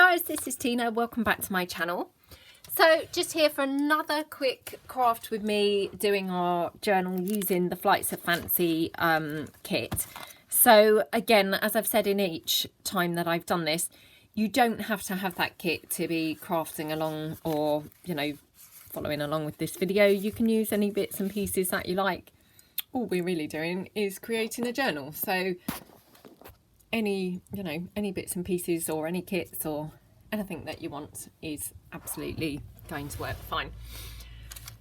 guys, this is Tina. Welcome back to my channel. So just here for another quick craft with me doing our journal using the Flights of Fancy kit. So again, as I've said in each time that I've done this, you don't have to have that kit to be crafting along or, you know, following along with this video. You can use any bits and pieces that you like. All we're really doing is creating a journal. So any bits and pieces or any kits or anything that you want is absolutely going to work fine.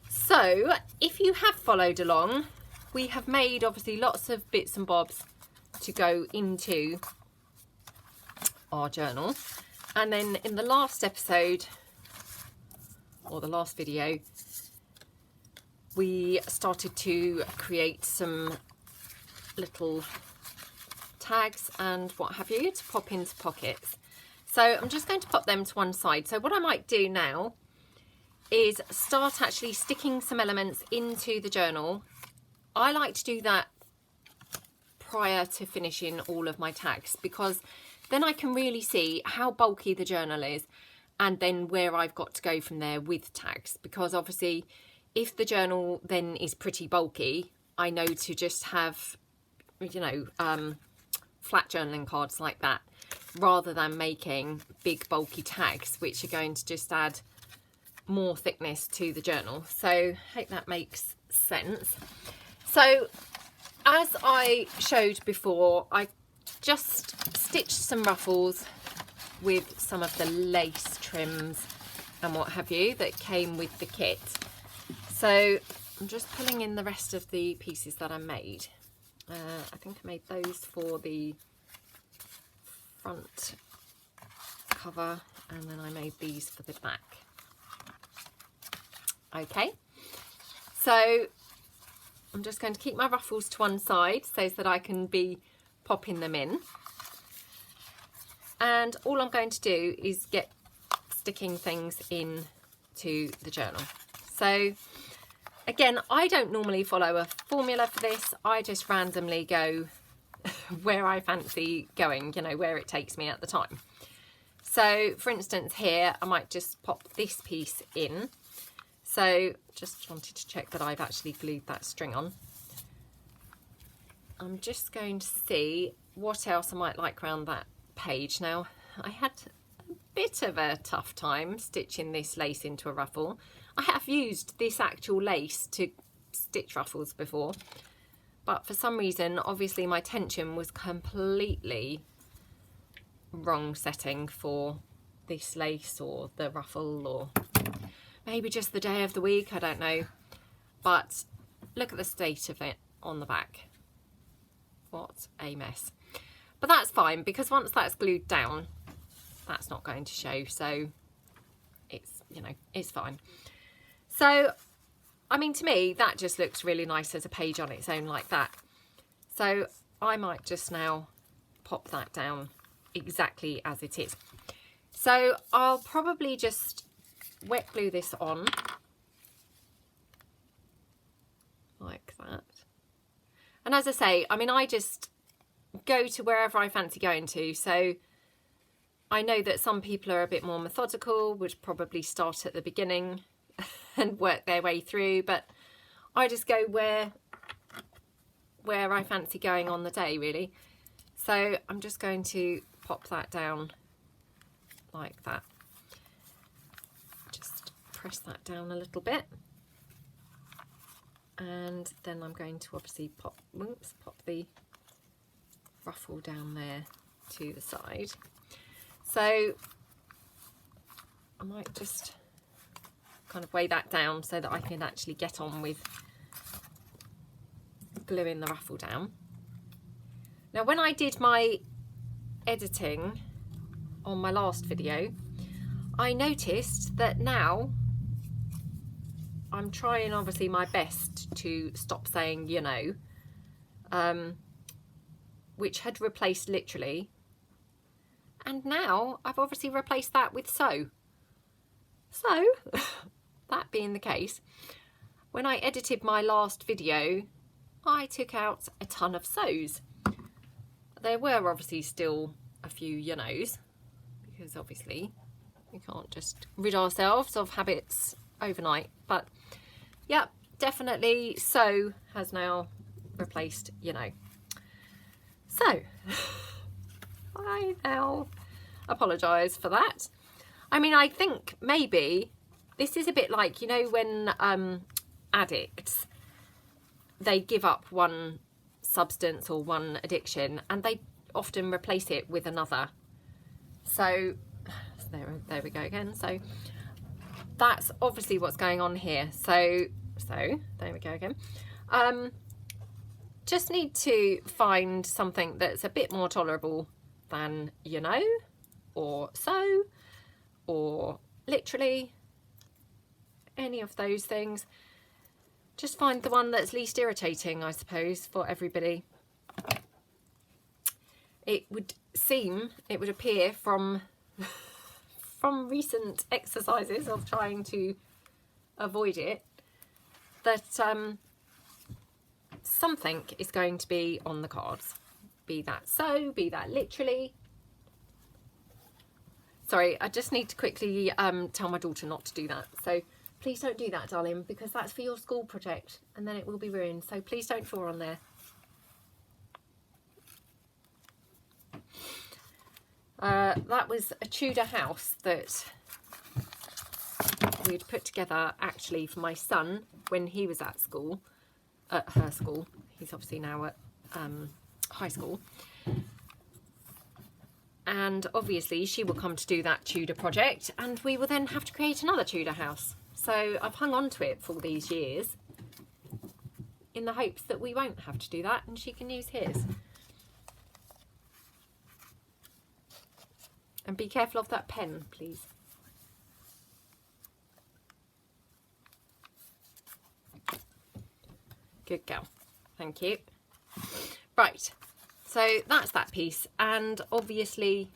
So if you have followed along, we have made obviously lots of bits and bobs to go into our journal, and then in the last episode or the last video we started to create some little tags and what have you to pop into pockets. So I'm just going to pop them to one side. So what I might do now is start actually sticking some elements into the journal. I like to do that prior to finishing all of my tags, because then I can really see how bulky the journal is and then where I've got to go from there with tags. Because obviously if the journal then is pretty bulky, I know to just have, you know, flat journaling cards like that, rather than making big bulky tags which are going to just add more thickness to the journal. So I hope that makes sense. So as I showed before, I just stitched some ruffles with some of the lace trims and what have you that came with the kit. So I'm just pulling in the rest of the pieces that I made. I think I made those for the front cover, and then I made these for the back. Okay, so I'm just going to keep my ruffles to one side so that I can be popping them in, and all I'm going to do is get sticking things in to the journal. So again, I don't normally follow a formula for this. I just randomly go where I fancy going, you know, where it takes me at the time. So for instance here, I might just pop this piece in. So just wanted to check that I've actually glued that string on. I'm just going to see what else I might like around that page. Now, I had a bit of a tough time stitching this lace into a ruffle. I have used this actual lace to stitch ruffles before, but for some reason, obviously my tension was completely wrong setting for this lace or the ruffle, or maybe just the day of the week, I don't know. But look at the state of it on the back. What a mess. But that's fine, because once that's glued down, that's not going to show, so it's, you know, it's fine. So, I mean, to me, that just looks really nice as a page on its own like that. So I might just now pop that down exactly as it is. So I'll probably just wet glue this on like that. And as I say, I mean, I just go to wherever I fancy going to. So I know that some people are a bit more methodical, would probably start at the beginning and work their way through, but I just go where I fancy going on the day, really. So I'm just going to pop that down like that. Just press that down a little bit, and then I'm going to obviously pop the ruffle down there to the side. So I might just kind of weigh that down so that I can actually get on with gluing the ruffle down. Now, when I did my editing on my last video, I noticed that now I'm trying obviously my best to stop saying, you know, which had replaced literally, and now I've obviously replaced that with so. So that being the case, when I edited my last video, I took out a ton of so's. There were obviously still a few you knows, because obviously we can't just rid ourselves of habits overnight. But yeah, definitely sew has now replaced you know. So I now apologise for that. I mean, I think maybe this is a bit like, you know, when addicts, they give up one substance or one addiction and they often replace it with another. So there we go again. So that's obviously what's going on here. So there we go again. Just need to find something that's a bit more tolerable than you know, or so, or literally, any of those things. Just find the one that's least irritating, I suppose, for everybody. It would appear from recent exercises of trying to avoid it, that something is going to be on the cards. Be that so, be that literally. Sorry, I just need to quickly tell my daughter not to do that. So please don't do that, darling, because that's for your school project and then it will be ruined. So please don't draw on there. That was a Tudor house that we'd put together actually for my son when he was at school, at her school. He's obviously now at high school. And obviously she will come to do that Tudor project and we will then have to create another Tudor house. So I've hung on to it for all these years in the hopes that we won't have to do that and she can use his. And be careful of that pen, please. Good girl. Thank you. Right. So that's that piece, and obviously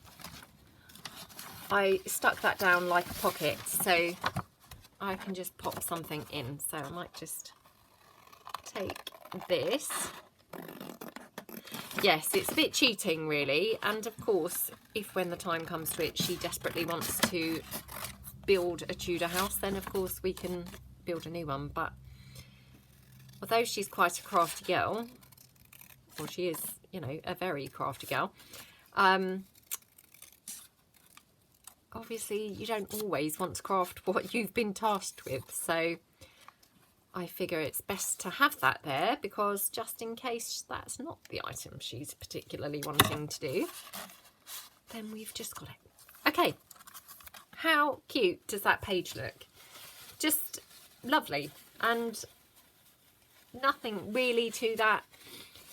I stuck that down like a pocket so I can just pop something in. So I might just take this. Yes, it's a bit cheating really, and of course if when the time comes to it she desperately wants to build a Tudor house, then of course we can build a new one. But although she's quite a crafty girl, or she is, you know, a very crafty girl, obviously you don't always want to craft what you've been tasked with, so I figure it's best to have that there, because just in case that's not the item she's particularly wanting to do, then we've just got it. Okay, how cute does that page look? Just lovely, and nothing really to that.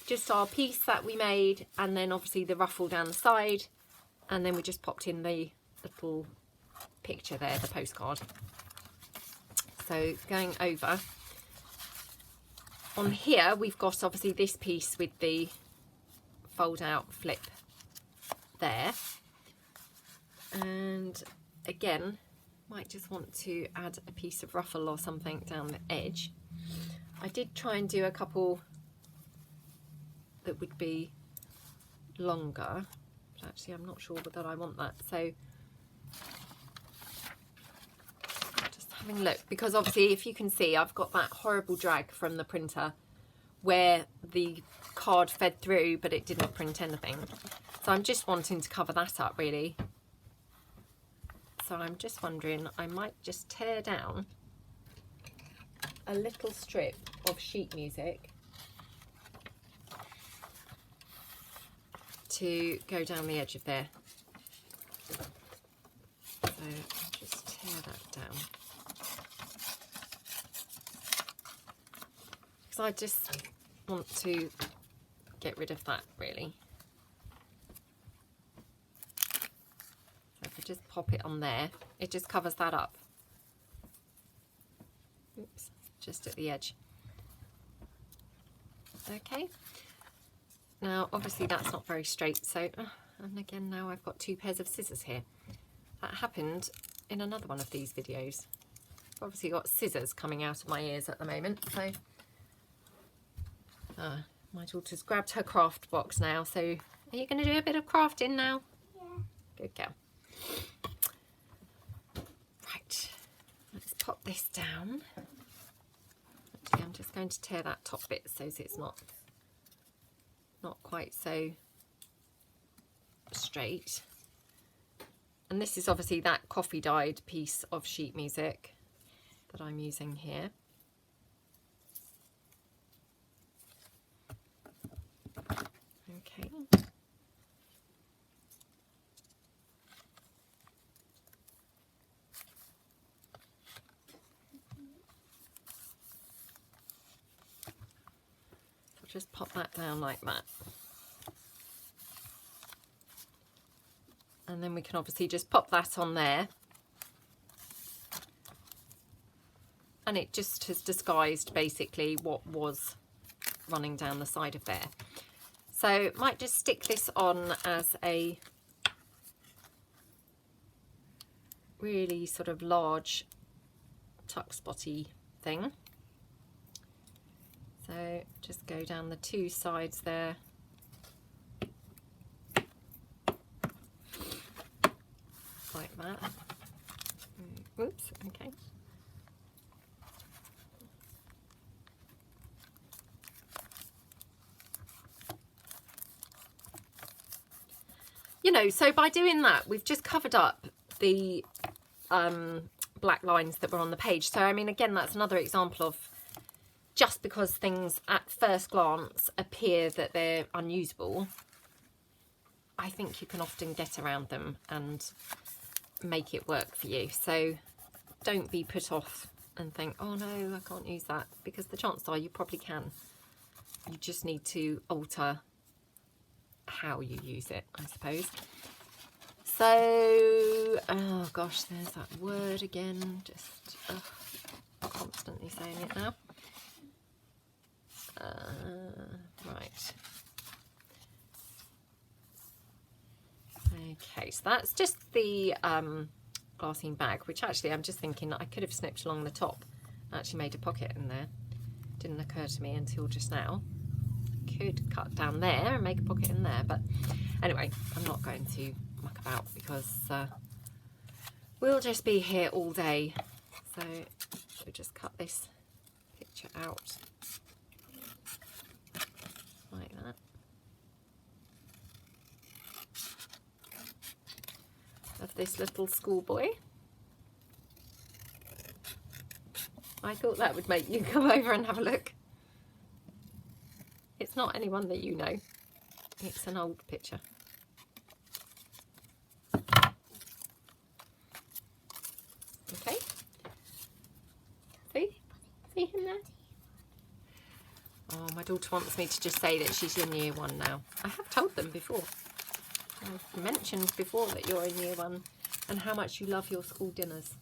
Just our piece that we made, and then obviously the ruffle down the side, and then we just popped in the little picture there, the postcard. So going over on here, we've got obviously this piece with the fold out flip there, and again might just want to add a piece of ruffle or something down the edge. I did try and do a couple that would be longer, but actually I'm not sure that I want that. So just having a look, because obviously if you can see I've got that horrible drag from the printer where the card fed through but it didn't print anything. So I'm just wanting to cover that up really. So I'm just wondering, I might just tear down a little strip of sheet music to go down the edge of there. So just tear that down, because I just want to get rid of that really. So if I just pop it on there, it just covers that up. Oops, just at the edge. Okay. Now, obviously that's not very straight, so, and again now I've got two pairs of scissors here. That happened in another one of these videos. I've obviously got scissors coming out of my ears at the moment, so. My daughter's grabbed her craft box now, so are you going to do a bit of crafting now? Yeah. Good girl. Right, let's pop this down. Actually, I'm just going to tear that top bit so it's not quite so straight. And this is obviously that coffee dyed piece of sheet music that I'm using here. Okay. So just pop that down like that. And then we can obviously just pop that on there. And it just has disguised basically what was running down the side of there. So might just stick this on as a really sort of large tuck spotty thing. So just go down the two sides there. Like that. Oops, okay. You know, so by doing that, we've just covered up the black lines that were on the page. So, I mean, again, that's another example of just because things at first glance appear that they're unusable, I think you can often get around them and make it work for you. So don't be put off and think, oh no, I can't use that, because the chances are you probably can. You just need to alter how you use it, I suppose. So, oh gosh, there's that word again, just constantly saying it now. Right. Okay, so that's just the glassine bag, which actually I'm just thinking I could have snipped along the top, actually made a pocket in there. Didn't occur to me until just now. Could cut down there and make a pocket in there, but anyway, I'm not going to muck about because we'll just be here all day. So we'll just cut this picture out like that. Of this little schoolboy. I thought that would make you come over and have a look. It's not anyone that you know. It's an old picture. Okay. See him there? Oh, my daughter wants me to just say that she's in year one now. I have told them before. I've mentioned before that you're in year one and how much you love your school dinners.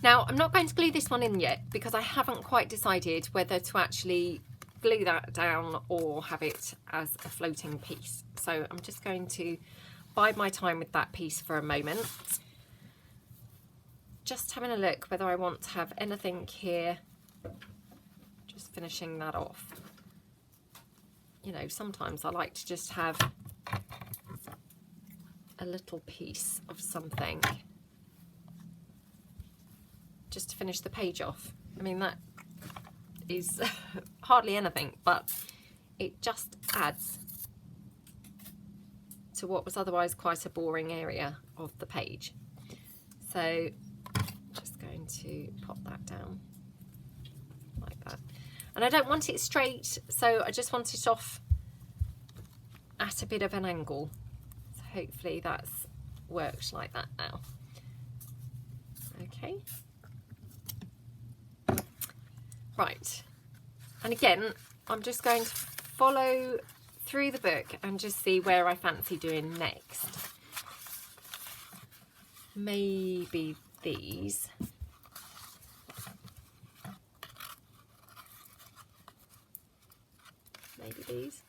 Now, I'm not going to glue this one in yet because I haven't quite decided whether to actually glue that down or have it as a floating piece. So I'm just going to bide my time with that piece for a moment. Just having a look whether I want to have anything here. Just finishing that off. You know, sometimes I like to just have a little piece of something just to finish the page off. I mean, that is hardly anything, but it just adds to what was otherwise quite a boring area of the page. So just going to pop that down like that. And I don't want it straight, so I just want it off at a bit of an angle. So hopefully that's worked like that now. Okay. Right, and again, I'm just going to follow through the book and just see where I fancy doing next. Maybe these. Maybe these.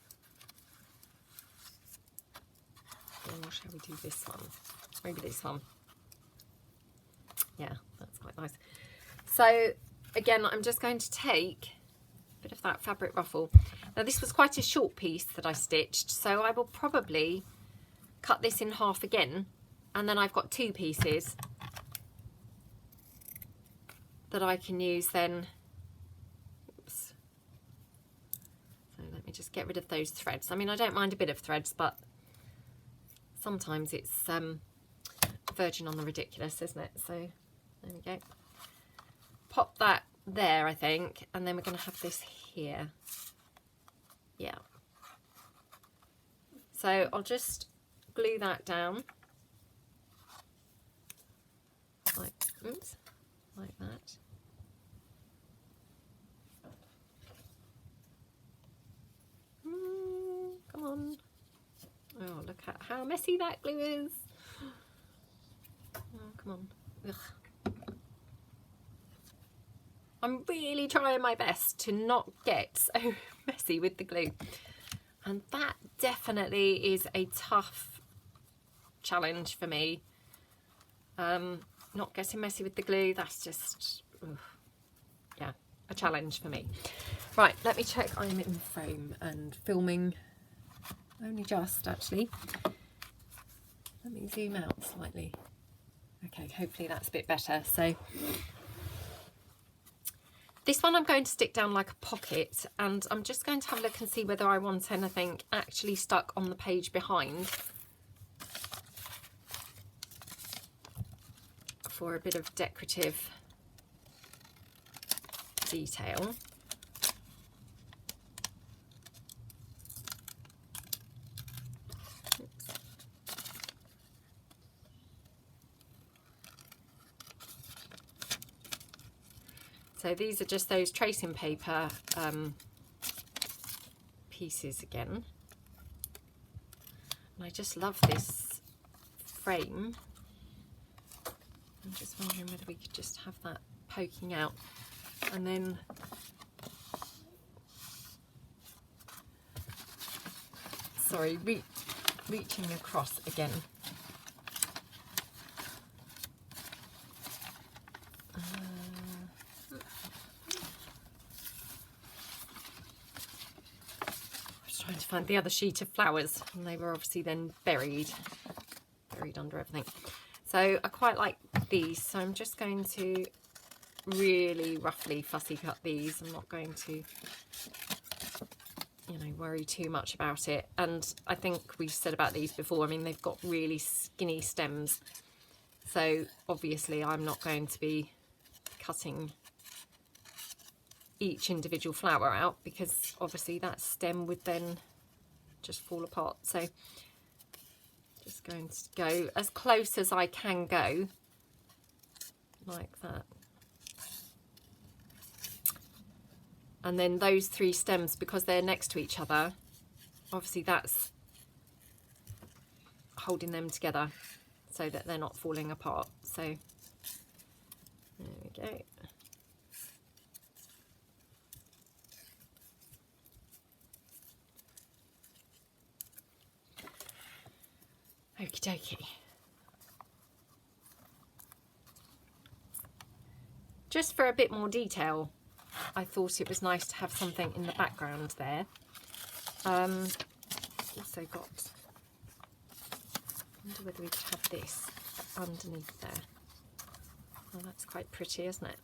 Or shall we do this one? Maybe this one. Yeah, that's quite nice. So again, I'm just going to take bit of that fabric ruffle. Now this was quite a short piece that I stitched, so I will probably cut this in half again, and then I've got 2 pieces that I can use then. Oops. So let me just get rid of those threads. I mean, I don't mind a bit of threads, but sometimes it's verging on the ridiculous, isn't it? So there we go. Pop that there, I think, and then we're going to have this here. Yeah. So I'll just glue that down like, oops, like that. Come on. Oh, look at how messy that glue is. Oh, come on. Ugh. I'm really trying my best to not get so messy with the glue. And that definitely is a tough challenge for me. Not getting messy with the glue, that's just, yeah, a challenge for me. Right, let me check I'm in frame and filming only just, actually. Let me zoom out slightly. Okay, hopefully that's a bit better. So this one I'm going to stick down like a pocket, and I'm just going to have a look and see whether I want anything actually stuck on the page behind for a bit of decorative detail. So these are just those tracing paper pieces again. And I just love this frame. I'm just wondering whether we could just have that poking out, and then sorry, reaching across again. Trying to find the other sheet of flowers, and they were obviously then buried under everything. So I quite like these, so I'm just going to really roughly fussy cut these. I'm not going to, you know, worry too much about it. And I think we've said about these before, I mean, they've got really skinny stems, so obviously I'm not going to be cutting each individual flower out, because obviously that stem would then just fall apart. So just going to go as close as I can go, like that. And then those 3 stems, because they're next to each other, obviously that's holding them together so that they're not falling apart. So there we go. Okie dokie. Just for a bit more detail, I thought it was nice to have something in the background there. Also got, I wonder whether we could have this underneath there. Oh, that's quite pretty, isn't it?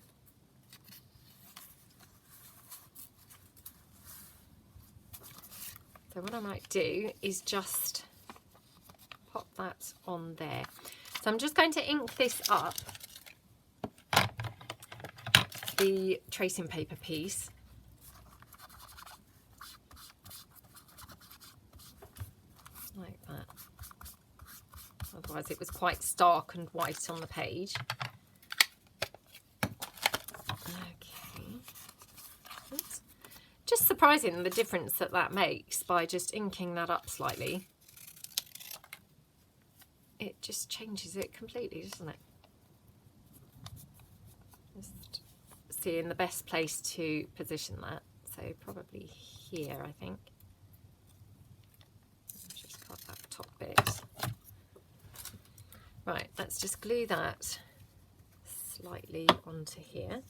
So what I might do is just pop that on there. So I'm just going to ink this up, the tracing paper piece. Like that. Otherwise it was quite stark and white on the page. Okay. Oops. Just surprising the difference that that makes by just inking that up slightly. It just changes it completely, doesn't it? Just seeing the best place to position that. So probably here, I think. Just cut that top bit. Right, let's just glue that slightly onto here.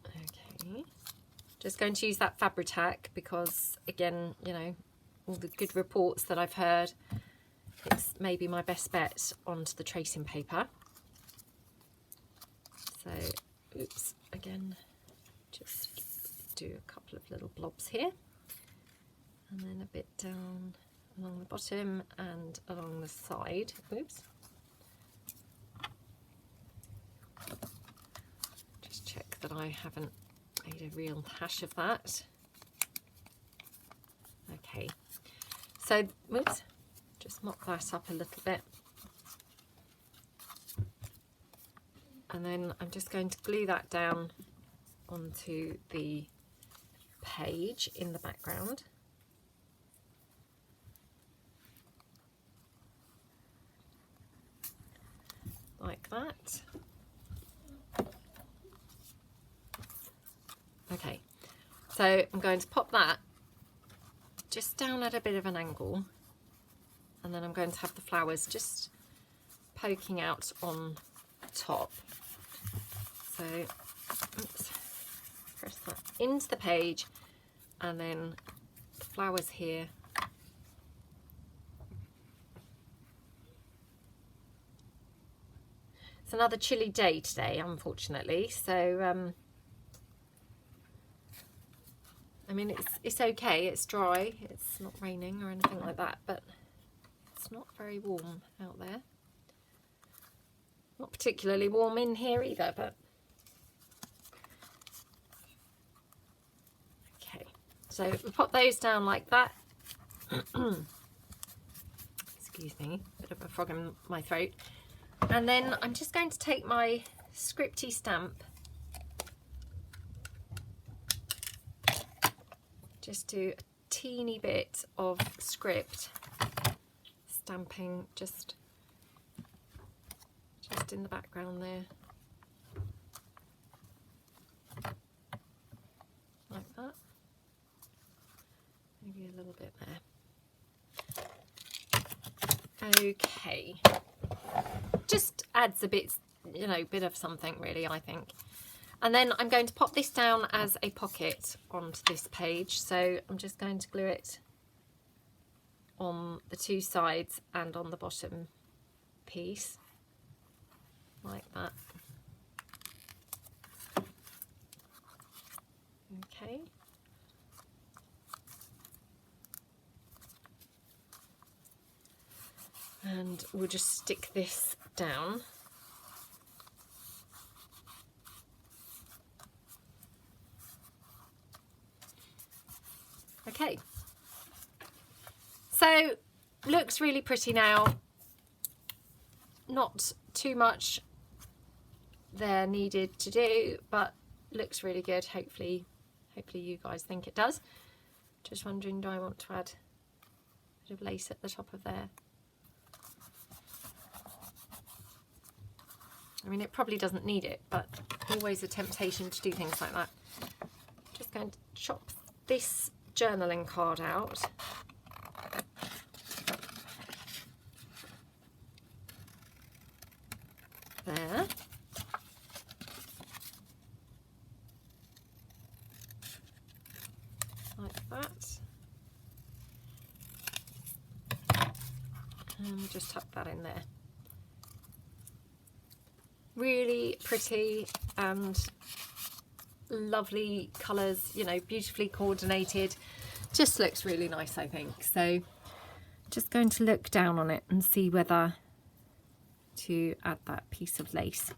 Okay. Just going to use that Fabri-Tac because, again, you know, all the good reports that I've heard, it's maybe my best bet onto the tracing paper. So, oops, again, just do a couple of little blobs here, and then a bit down along the bottom and along the side. Oops. Just check that I haven't made a real hash of that. Okay, so oops, just mop that up a little bit, and then I'm just going to glue that down onto the page in the background. Like that. Okay, so I'm going to pop that just down at a bit of an angle, and then I'm going to have the flowers just poking out on top. So, oops, press that into the page, and then the flowers here. It's another chilly day today, unfortunately, so I mean, it's okay, it's dry, it's not raining or anything like that, but it's not very warm out there. Not particularly warm in here either, but okay. So we pop those down like that. Excuse me, bit of a frog in my throat. And then I'm just going to take my scripty stamp, just do a teeny bit of script stamping just in the background there, like that. Maybe a little bit there. Okay, just adds a bit, you know, bit of something really, I think. And then I'm going to pop this down as a pocket onto this page. So I'm just going to glue it on the two sides and on the bottom piece, like that. Okay. And we'll just stick this down. Okay, so looks really pretty now. Not too much there needed to do, but looks really good. Hopefully you guys think it does. Just wondering, do I want to add a bit of lace at the top of there? I mean, it probably doesn't need it, but always a temptation to do things like that. Just going to chop this journaling card out. There. Like that. And we'll just tuck that in there. Really pretty and lovely colours, you know, beautifully coordinated. Just looks really nice, I think. So just going to look down on it and see whether to add that piece of lace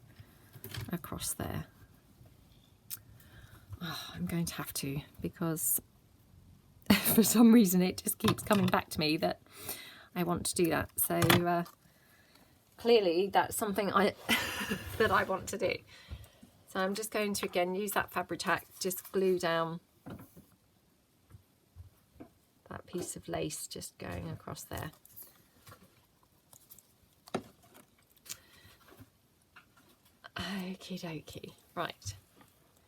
across there. Oh, I'm going to have to, because for some reason it just keeps coming back to me that I want to do that. So clearly that's something that I want to do. So I'm just going to again use that Fabri-Tac, just glue down that piece of lace just going across there. Okie dokie, right.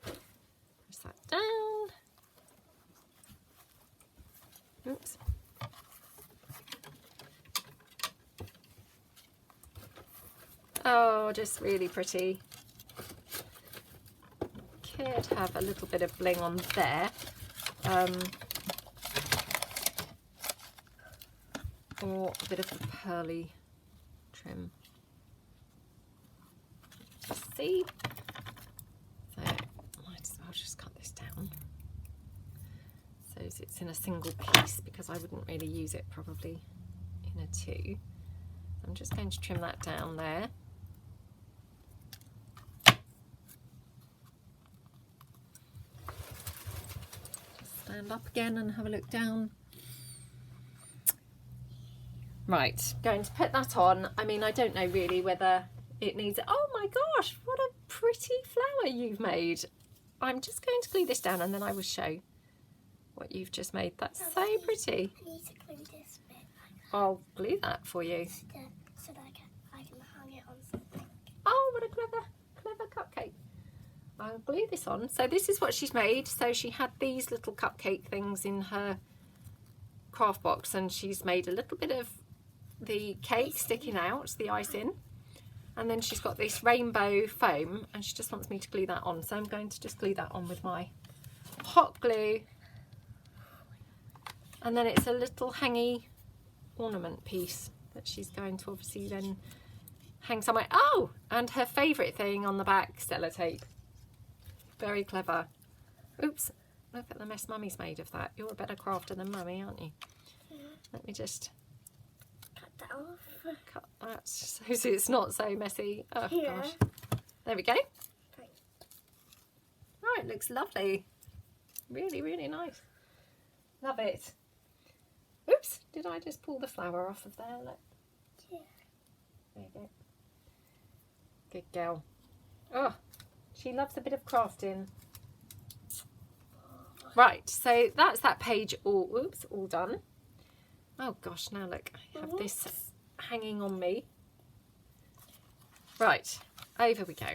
Press that down. Oops. Oh, just really pretty. Okay. prefer to have a little bit of bling on there. Or a bit of the pearly trim. See? So might as well just cut this down so it's in a single piece, because I wouldn't really use it probably in a two. I'm just going to trim that down there. Just stand up again and have a look down. Right, going to put that on. I mean, I don't know really whether it needs it. Oh my gosh, what a pretty flower you've made. I'm just going to glue this down and then I will show what you've just made. That's so pretty. I need to glue this bit. I'll glue that for you. So that I can hang it on something. Oh, what a clever cupcake. I'll glue this on. So this is what she's made. So she had these little cupcake things in her craft box, and she's made a little bit of the cake sticking out, the icing, and then she's got this rainbow foam, and she just wants me to glue that on. So I'm going to just glue that on with my hot glue, and then it's a little hangy ornament piece that she's going to obviously then hang somewhere. Oh, and her favourite thing on the back, sellotape. Very clever. Oops, look at the mess Mummy's made of that. You're a better crafter than Mummy, aren't you? Yeah. Let me just Cut that off. cut that so it's not so messy. Oh Yeah. gosh. There we go. Thanks. Oh, it looks lovely. Really, really nice. Love it. Oops, did I just pull the flower off of there? Look. Yeah. There you go. Good girl. Oh, she loves a bit of crafting. Right, so that's that page all, oops, all done. Oh gosh, now look, I have this hanging on me. Right, over we go.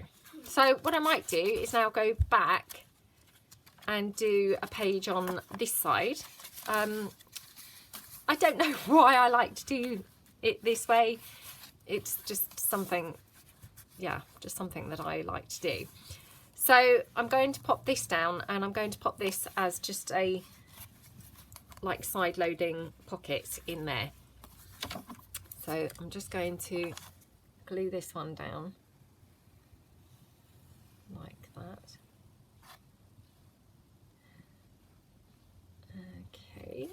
So what I might do is now go back and do a page on this side. I don't know why I like to do it this way. It's just something, yeah, just something that I like to do. So I'm going to pop this down, and I'm going to pop this as just a like side loading pocket in there. So I'm just going to glue this one down like that. Okay.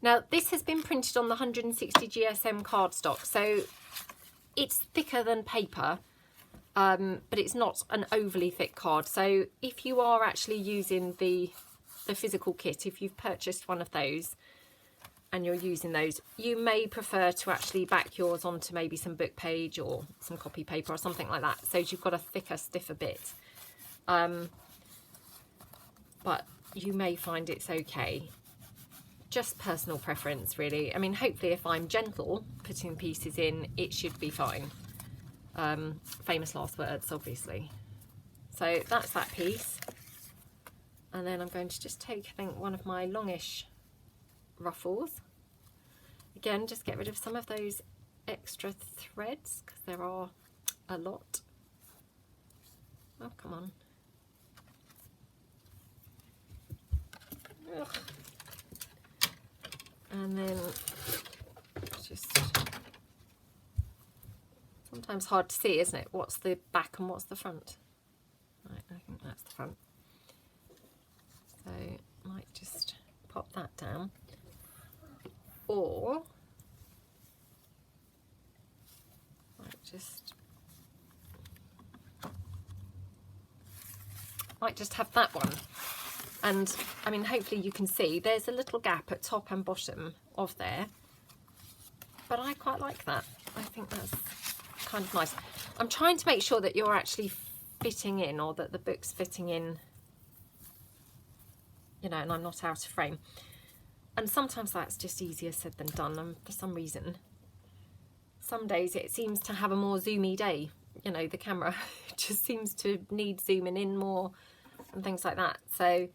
Now this has been printed on the 160 GSM cardstock, so it's thicker than paper, but it's not an overly thick card. So if you are actually using the physical kit, if you've purchased one of those and you're using those, you may prefer to actually back yours onto maybe some book page or some copy paper or something like that, so you've got a thicker, stiffer bit. But you may find it's okay. Just personal preference, really. I mean, hopefully if I'm gentle putting pieces in, it should be fine. Famous last words, obviously. So that's that piece. And then I'm going to just take, I think, one of my longish ruffles. Again, just get rid of some of those extra threads, because there are a lot. Oh, come on. Ugh. And then just, sometimes hard to see, isn't it? What's the back and what's the front? Right, I think that's the front. So might just pop that down, or might just have that one. And I mean, hopefully you can see there's a little gap at top and bottom of there, but I quite like that. I think that's kind of nice. I'm trying to make sure that you're actually fitting in, or that the book's fitting in, you know, and I'm not out of frame. And sometimes that's just easier said than done. And for some reason, some days it seems to have a more zoomy day. You know, the camera just seems to need zooming in more and things like that. So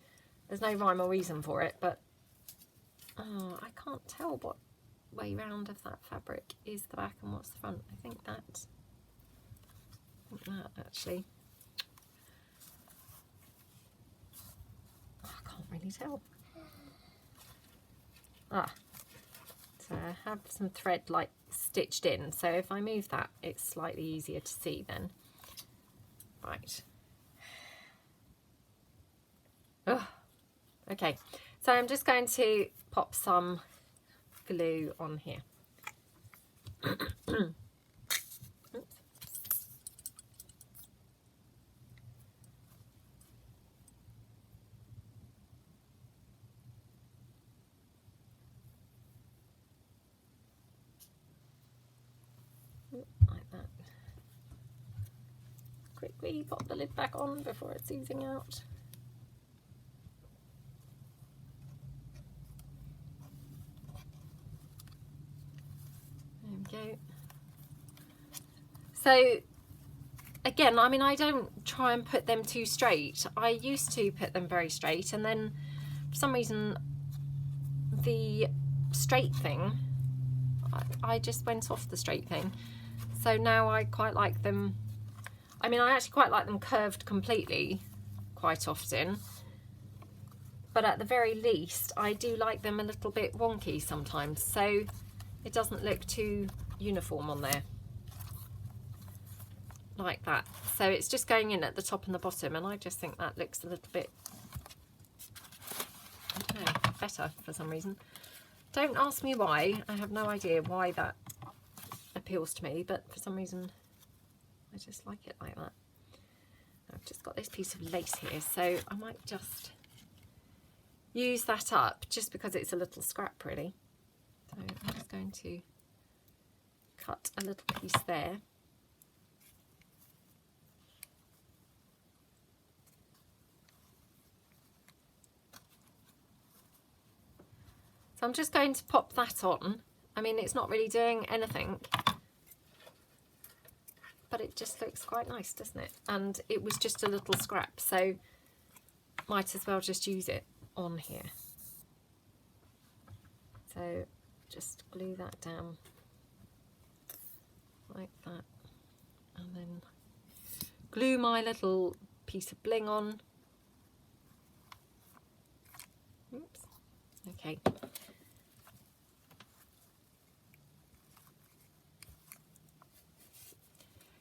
there's no rhyme or reason for it, but oh, I can't tell what way round of that fabric is the back and what's the front. I think that actually. really tell. Ah, so I have some thread like stitched in, so if I move that it's slightly easier to see then. Right. Oh, okay, so I'm just going to pop some glue on here. Oops. Like that. Quickly pop the lid back on before it's oozing out. There we go. So again, I mean, I don't try and put them too straight. I used to put them very straight, and then for some reason the straight thing, I just went off the straight thing. So now I quite like them. I mean, I actually quite like them curved completely quite often, but at the very least I do like them a little bit wonky sometimes, so it doesn't look too uniform on there. Like that. So it's just going in at the top and the bottom, and I just think that looks a little bit, I don't know, better for some reason. Don't ask me why. I have no idea why that appeals to me, but for some reason I just like it like that. I've just got this piece of lace here, so I might just use that up just because it's a little scrap really. So I'm just going to cut a little piece there. So I'm just going to pop that on. I mean, it's not really doing anything, but it just looks quite nice, doesn't it? And it was just a little scrap, so might as well just use it on here. So just glue that down like that, and then glue my little piece of bling on. Oops. Okay.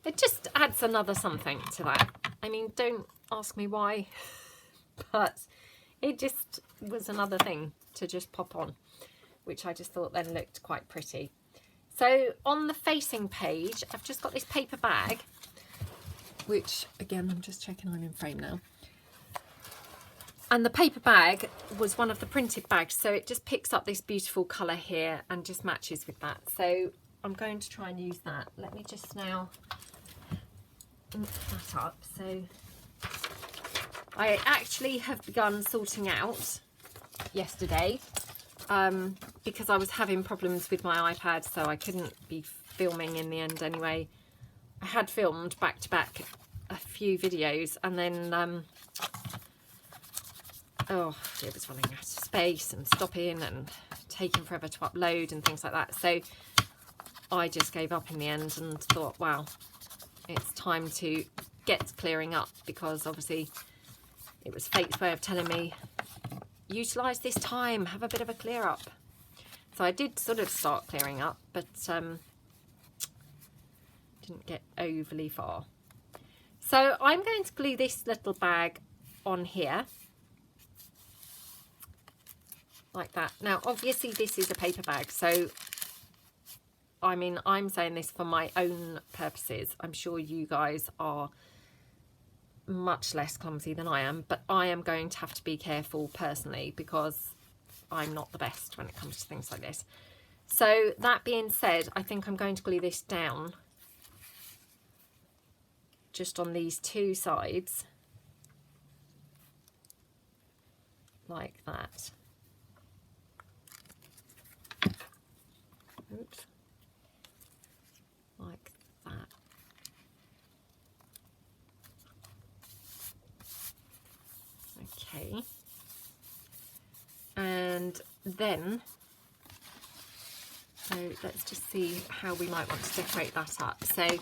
It just adds another something to that. I mean, don't ask me why, but it just was another thing to just pop on, which I just thought then looked quite pretty. So on the facing page, I've just got this paper bag, which again, I'm just checking I'm in frame now. And the paper bag was one of the printed bags, so it just picks up this beautiful colour here and just matches with that. So I'm going to try and use that. Let me just now ink that up. So I actually have begun sorting out yesterday because I was having problems with my iPad, so I couldn't be filming in the end anyway. I had filmed back to back a few videos, and then oh, it was running out of space and stopping and taking forever to upload and things like that. So I just gave up in the end and thought, wow, it's time to get clearing up, because obviously it was fate's way of telling me, utilise this time, have a bit of a clear up. So I did sort of start clearing up, but didn't get overly far. So I'm going to glue this little bag on here like that. Now obviously this is a paper bag, so I mean, I'm saying this for my own purposes. I'm sure you guys are much less clumsy than I am, but I am going to have to be careful personally because I'm not the best when it comes to things like this. So that being said, I think I'm going to glue this down just on these two sides like that. Oops. Like that. Okay. And then, so let's just see how we might want to decorate that up. So I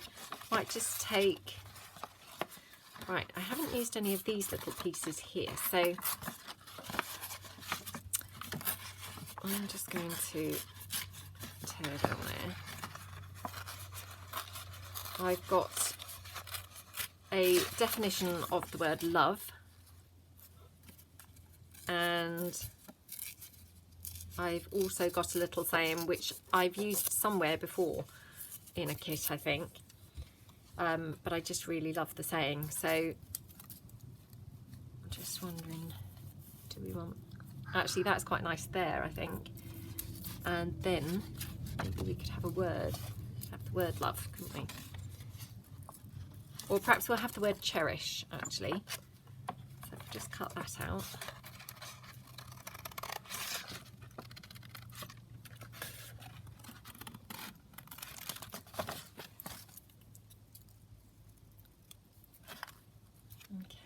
might just take, right, I haven't used any of these little pieces here, so I'm just going to tear down there. I've got a definition of the word love, and I've also got a little saying which I've used somewhere before in a kit, I think, but I just really love the saying. So I'm just wondering, do we want, actually that's quite nice there, I think, and then maybe we could have the word love, couldn't we? Or perhaps we'll have the word cherish, actually. So I'll just cut that out.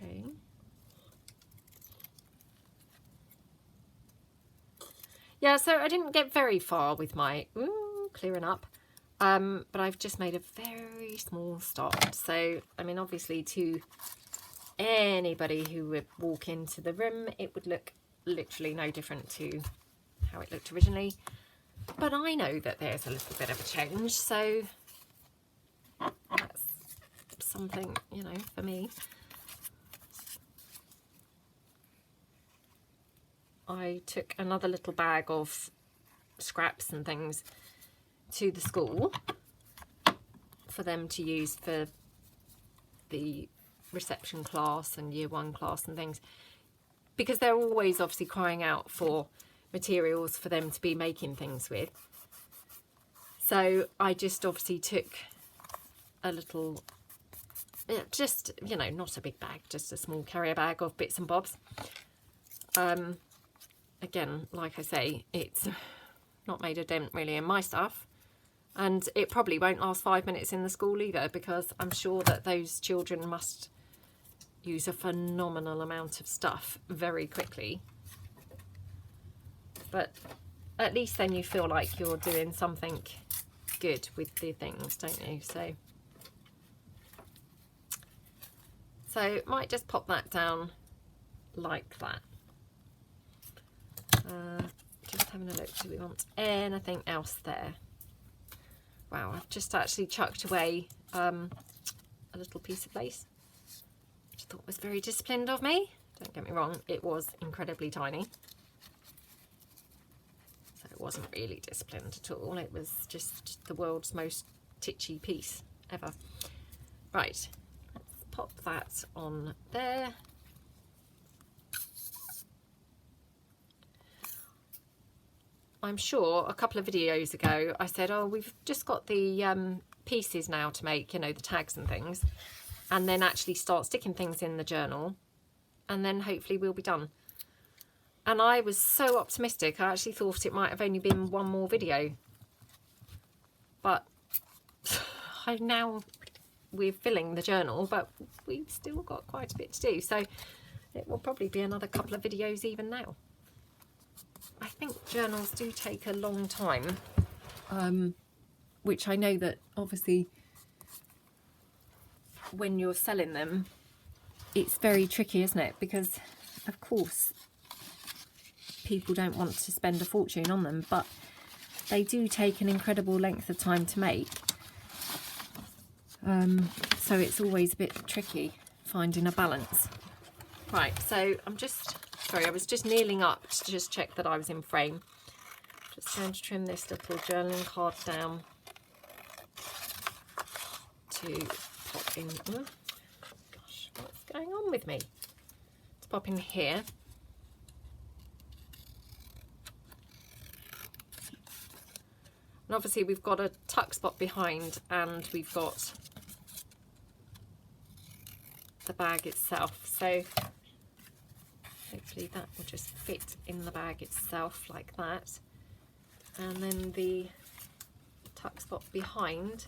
Okay. Yeah, so I didn't get very far with my clearing up. But I've just made a very small start. So, I mean, obviously to anybody who would walk into the room, it would look literally no different to how it looked originally. But I know that there's a little bit of a change, so that's something, you know, for me. I took another little bag of scraps and things to the school for them to use for the reception class and year 1 class and things, because they're always obviously crying out for materials for them to be making things with. So I just obviously took a little, just, you know, not a big bag, just a small carrier bag of bits and bobs. Again, like I say, it's not made a dent really in my stuff. And it probably won't last 5 minutes in the school either, because I'm sure that those children must use a phenomenal amount of stuff very quickly. But at least then you feel like you're doing something good with the things, don't you? So might just pop that down like that. Just having a look, do we want anything else there? Wow, I've just actually chucked away a little piece of lace, which I thought was very disciplined of me. Don't get me wrong, it was incredibly tiny. So it wasn't really disciplined at all. It was just the world's most titchy piece ever. Right, let's pop that on there. I'm sure a couple of videos ago I said, oh, we've just got the pieces now to make, you know, the tags and things, and then actually start sticking things in the journal, and then hopefully we'll be done. And I was so optimistic, I actually thought it might have only been one more video, but we're filling the journal, but we've still got quite a bit to do, so it will probably be another couple of videos even now. I think journals do take a long time, which I know that obviously when you're selling them, it's very tricky, isn't it? Because of course people don't want to spend a fortune on them, but they do take an incredible length of time to make. So it's always a bit tricky finding a balance. Right, so sorry, I was just kneeling up to just check that I was in frame. Just going to trim this little journaling card down to pop in. Oh, gosh, what's going on with me? To pop in here. And obviously we've got a tuck spot behind, and we've got the bag itself. So hopefully that will just fit in the bag itself like that. And then the tuck spot behind,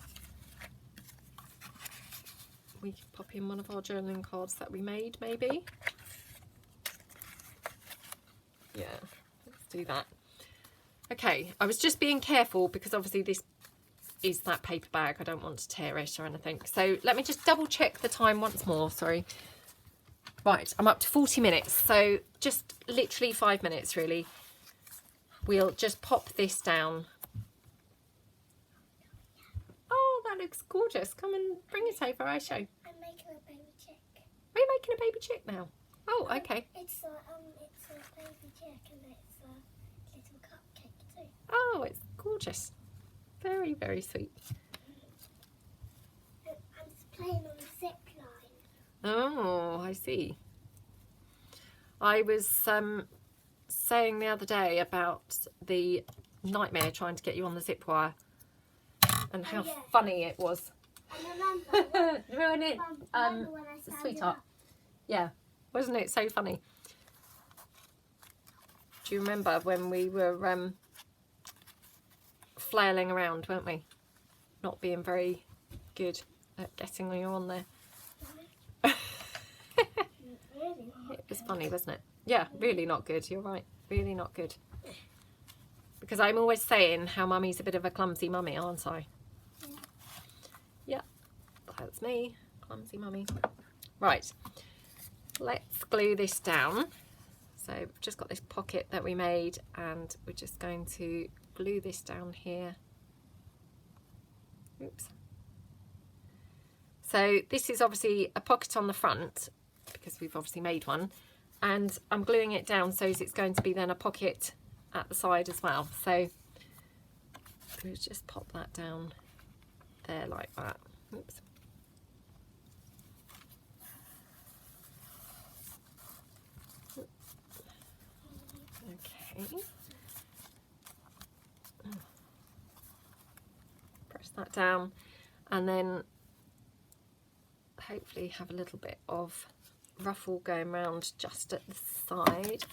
we can pop in one of our journaling cards that we made, maybe. Yeah, let's do that. Okay, I was just being careful because obviously this is that paper bag. I don't want to tear it or anything. So let me just double check the time once more, sorry. Right, I'm up to 40 minutes, so just literally 5 minutes really. we'll just pop this down. Oh, that looks gorgeous. Come and bring it over, Aisha. I'm making a baby chick. Are you making a baby chick now? Oh, okay. It's a baby chick and it's a little cupcake too. Oh, it's gorgeous. Very, very sweet. I'm just playing on a zip line. Oh, I see. I was saying the other day about the nightmare trying to get you on the zip wire and how funny it was. I remember. Ruin it, Remember when I found sweetheart. it up? Yeah, wasn't it so funny? Do you remember when we were flailing around, weren't we? Not being very good at getting you on there. Really? It was funny, wasn't it? Yeah, really not good. You're right. Really not good. Because I'm always saying how mummy's a bit of a clumsy mummy, aren't I? Yeah, that's me. Clumsy mummy. Right. Let's glue this down. So we've just got this pocket that we made and we're just going to glue this down here. Oops. So this is obviously a pocket on the front because we've obviously made one, and I'm gluing it down so it's going to be then a pocket at the side as well. So we'll just pop that down there like that. Oops. Okay. Press that down and then hopefully have a little bit of ruffle going around just at the side.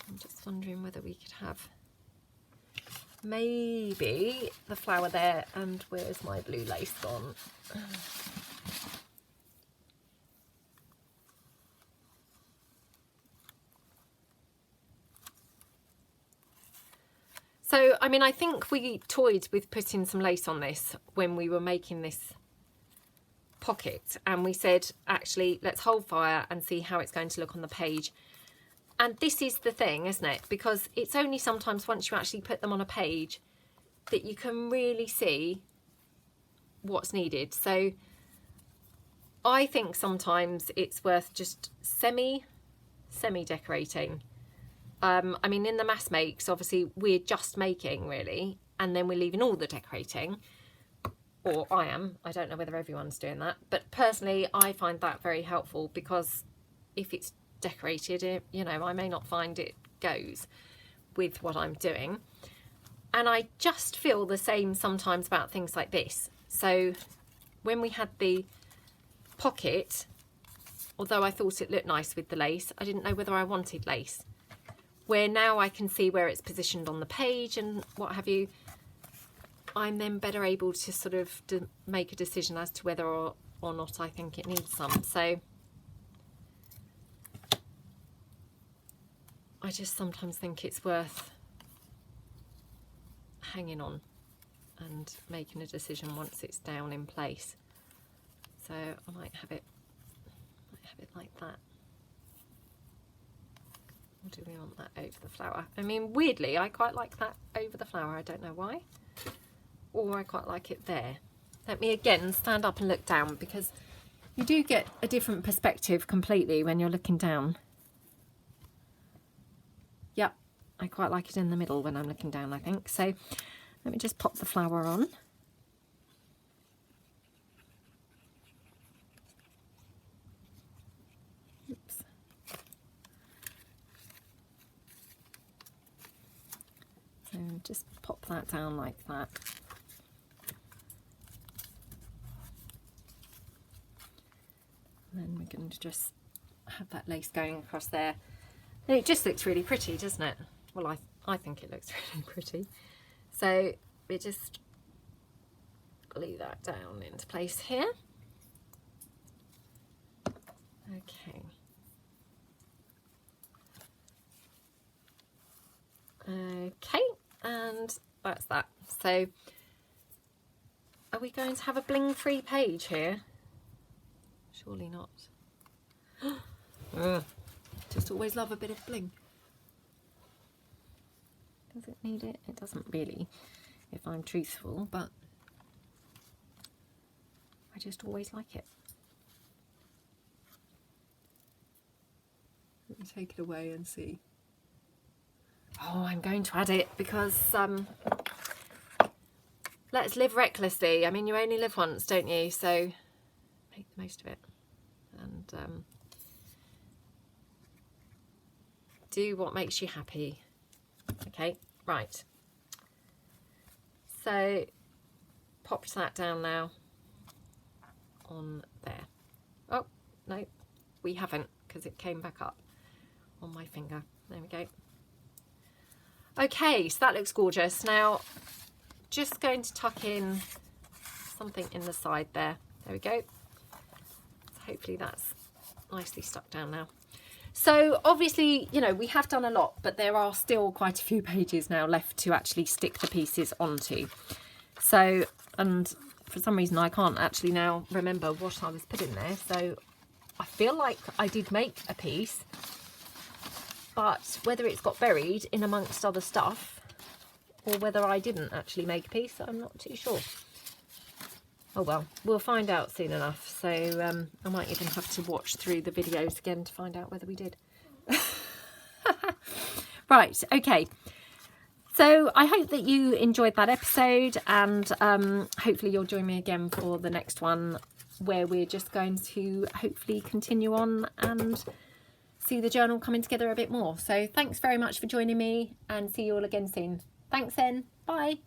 I'm just wondering whether we could have maybe the flower there, and where's my blue lace gone? So, I mean, I think we toyed with putting some lace on this when we were making this pocket, and we said, actually, let's hold fire and see how it's going to look on the page. And this is the thing, isn't it? Because it's only sometimes once you actually put them on a page that you can really see what's needed. So I think sometimes it's worth just semi decorating. I mean, in the mass makes, obviously we're just making really, and then we're leaving all the decorating, or I am. I don't know whether everyone's doing that, but personally I find that very helpful, because if it's decorated, you know, I may not find it goes with what I'm doing. And I just feel the same sometimes about things like this. So when we had the pocket, although I thought it looked nice with the lace, I didn't know whether I wanted lace. Where now I can see where it's positioned on the page and what have you, I'm then better able to sort of make a decision as to whether or not I think it needs some. So I just sometimes think it's worth hanging on and making a decision once it's down in place. So I might have it like that. Or do we want that over the flower? I mean, weirdly, I quite like that over the flower. I don't know why. Or I quite like it there. Let me again stand up and look down, because you do get a different perspective completely when you're looking down. Yep, I quite like it in the middle when I'm looking down, I think. So let me just pop the flower on. Oops. So just pop that down like that. And then we're going to just have that lace going across there. And it just looks really pretty, doesn't it? Well, I think it looks really pretty. So we just glue that down into place here. Okay. Okay, and that's that. So are we going to have a bling free page here? Surely not. Just always love a bit of bling. Does it need it? It doesn't really, if I'm truthful, but I just always like it. Let me take it away and see. Oh, I'm going to add it because let's live recklessly. I mean, you only live once, don't you? So make the most of it. And do what makes you happy. Okay, right. So popped that down now on there. Oh, no, we haven't, because it came back up on my finger. There we go. Okay, so that looks gorgeous. Now, just going to tuck in something in the side there. There we go. So hopefully that's nicely stuck down now. So obviously, you know, we have done a lot, but there are still quite a few pages now left to actually stick the pieces onto. So, and for some reason I can't actually now remember what I was putting there. So I feel like I did make a piece, but whether it's got buried in amongst other stuff or whether I didn't actually make a piece, I'm not too sure. Oh well, we'll find out soon enough. So I might even have to watch through the videos again to find out whether we did. Right, okay. So I hope that you enjoyed that episode, and hopefully you'll join me again for the next one, where we're just going to hopefully continue on and see the journal coming together a bit more. So thanks very much for joining me, and see you all again soon. Thanks then. Bye.